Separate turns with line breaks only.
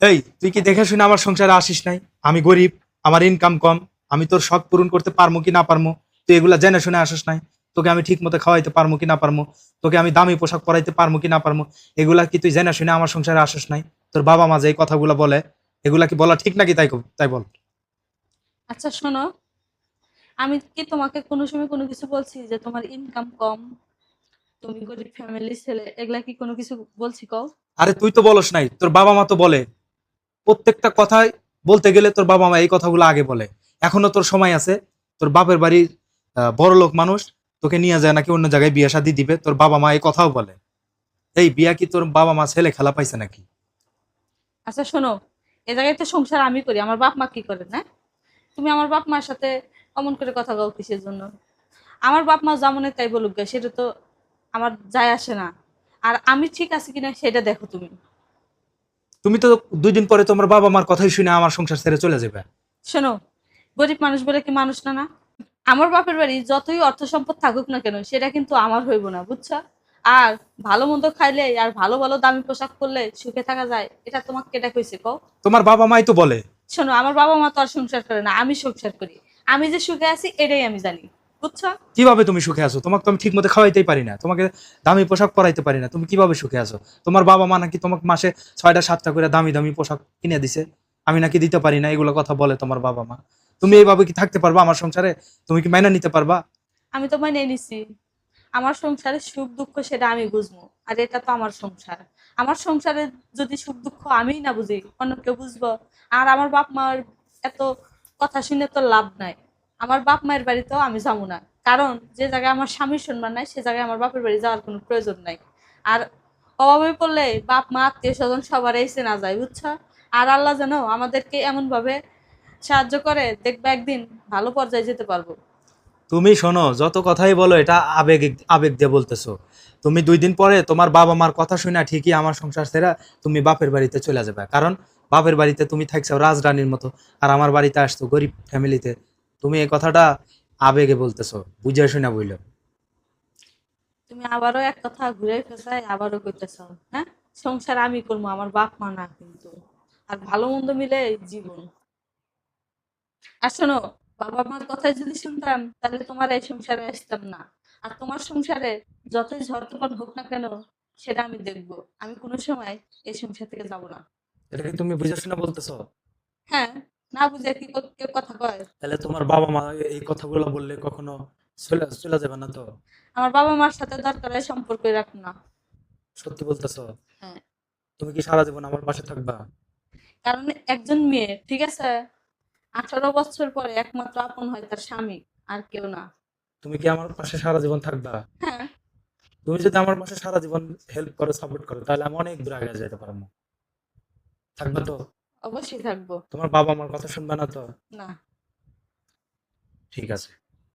এই তুই কি দেখে শুনে আমার সংসারে আসিস নাই? আমি গরিব, আমার ইনকাম কম, আমি তোর শখ পূরণ করতে পারবো কি না পারবো তুই এগুলা জেনে শুনে আসিস নাই? তোকে আমি ঠিক মতো খাওয়াইতে পারবো কি না পারবো, তোকে আমি দামি পোশাক পরাইতে পারবো কি না পারবো, এগুলা কি তুই জেনে শুনে আমার সংসারে আসিস নাই? তোর বাবা মা যে এই কথাগুলো বলে, এগুলা কি বলা ঠিক নাকি? তাই বল।
আচ্ছা শোনো, আমি কি তোমাকে কোনো সময় কোনো কিছু বলছি যে তোমার ইনকাম কম, তুমি গরিব ফ্যামিলির ছেলে, এগুলা কি কোনো কিছু বলছি কও?
আরে তুই তো বলস নাই, তোর বাবা মা তো বলে। প্রত্যেকটা কথাই বলতে গেলে তোর বাবা মা এই কথাগুলো আগে বলে। এখনো তোর সময় আছে। তোর বাপের বাড়ির বড় লোক মানুষ তোকে নিয়ে যায় নাকি অন্য জায়গায় বিয়ে শাদী দিবে, তোর বাবা মা এই কথাও বলে। এই বিয়া কি তোর বাবা মা ছেলে খেলা পাইছে নাকি?
আচ্ছা শোনো, এ জায়গায় তো সংসার আমি করি, আমার বাপ মা কি করে না? তুমি আমার বাপ মার সাথে অমন করে কথা কও কিসের জন্য? আমার বাপ মা যেমন তাই বলুক গে, সেটা তো আমার যায় আসে না। আর আমি ঠিক আছে কিনা সেটা দেখো তুমি।
তুমি তো 2 দিন পরে তোমার বাবা মার কথাই শুনে আমার সংসার ছেড়ে চলে যাবে।
শোনো, গরিব মানুষ বলে কি মানুষ না না? আমার বাপের বাড়ি যতই অর্থ সম্পদ থাকুক না কেন, সেটা কিন্তু আমার হইব না, বুঝছো? আর ভালো মন্দ খাইলে আর ভালো ভালো দামি পোশাক পরলে সুখে থাকা যায়, এটা তোমাকে কেটা কইছে কও?
তোমার বাবা মাই তো বলে।
শোনো, আমার বাবা মা তো আর সংসার করে না, আমি সংসার করি। আমি যে সুখে আছি এটাই আমি জানি, বুঝছো?
কিভাবে তুমি সুখে আছো? তোমাকে তো আমি ঠিক মতো খাওয়াইতেই পারি না, তোমাকে দামি পোশাক পরাইতে পারি না, তুমি কিভাবে সুখে আছো? তোমার বাবা মা নাকি তোমাকে মাসে 6টা 7টা করে দামি দামি পোশাক কিনে দিছে, আমি নাকি দিতে পারি না, এগুলো কথা বলে তোমার বাবা মা। তুমি এইভাবে কি থাকতে পারবা আমার সংসারে? তুমি কি মেনে নিতে পারবা?
আমি তো মাইনে নিছি। আমার সংসারের সুখ দুঃখ সেটা আমি বুঝবো। আর এটা তো আমার সংসার। আমার সংসারে যদি সুখ দুঃখ আমিই না বুঝি, অন্য কেউ বুঝবো? আর আমার বাপ মার এত কথা শুনে তো লাভ নাই। আমার বাপ মায়ের বাড়িতেও আমি যাবো না। কারণ যে জায়গায় আমার স্বামীর সম্মান নাই, সে জায়গায় আমার বাপের বাড়ি যাওয়ার কোনো প্রয়োজন নাই। আর অভাবে পড়লে বাপ মা আত্মীয় স্বজন সবার এসে না যায়, বুঝছো? আর আল্লাহ যেন আমাদেরকে এমন ভাবে সাহায্য করে, দেখবে একদিন ভালো পর্যায়ে যেতে পারবো।
তুমি শোনো, যত কথাই বলো এটা আবেগ আবেগ দিয়ে বলতেছো। তুমি 2 দিন পরে তোমার বাবা মার কথা শুনে ঠিকই আমার সংসার ছেড়ে তুমি বাপের বাড়িতে চলে যাবে, কারণ বাপের বাড়িতে তুমি থাকছো রাজরানীর মতো, আর আমার বাড়িতে আসছো গরিব ফ্যামিলিতে। তুমি এই কথাটা আবেগে বলতেছো, বুঝে শুনে বইলো।
তুমি আবারও এক কথা ঘুরে ফেসায় আবারও কইতেছ। হ্যাঁ, সংসার আমি করবো, আমার বাপ মা না কিন্তু। আর ভালো মন্দ মিলে জীবন। আর শোনো, বাবা মার কথাই যদি শুনতাম তাহলে তোমার এই সংসারে আসতাম না। আর তোমার সংসারে যতই ঝড় তুফান হোক না কেন, সেটা আমি দেখবো। আমি কোনো সময় এই সংসার থেকে যাব না।
এটা কি তুমি বুঝে শুনে বলতেছো?
হ্যাঁ, না বুঝে কি কেউ কথা কয়?
তাহলে তোমার বাবা মা এই কথাগুলো বললে কখনো চলে চলে যাবে না তো?
আমার বাবা মার সাথে দরকার হয় সম্পর্কই রাখো না।
সত্যি বলতেছো?
হ্যাঁ,
তুমি কি সারা জীবন আমার পাশে থাকবা?
কারণ একজন মেয়ে, ঠিক আছে, 18 বছর পরে একমাত্র আপন হয় তার স্বামী, আর কেউ না।
তুমি কি আমার পাশে সারা জীবন থাকবা?
হ্যাঁ,
তুমি যদি আমার পাশে সারা জীবন হেল্প করো, সাপোর্ট করো, তাহলে আমি অনেক দূর আগে যেতে পারবো। থাকবা তো?
অবশ্যই থাকবো।
তোমার বাবা আমার কথা শুনবে না তো?
না।
ঠিক আছে।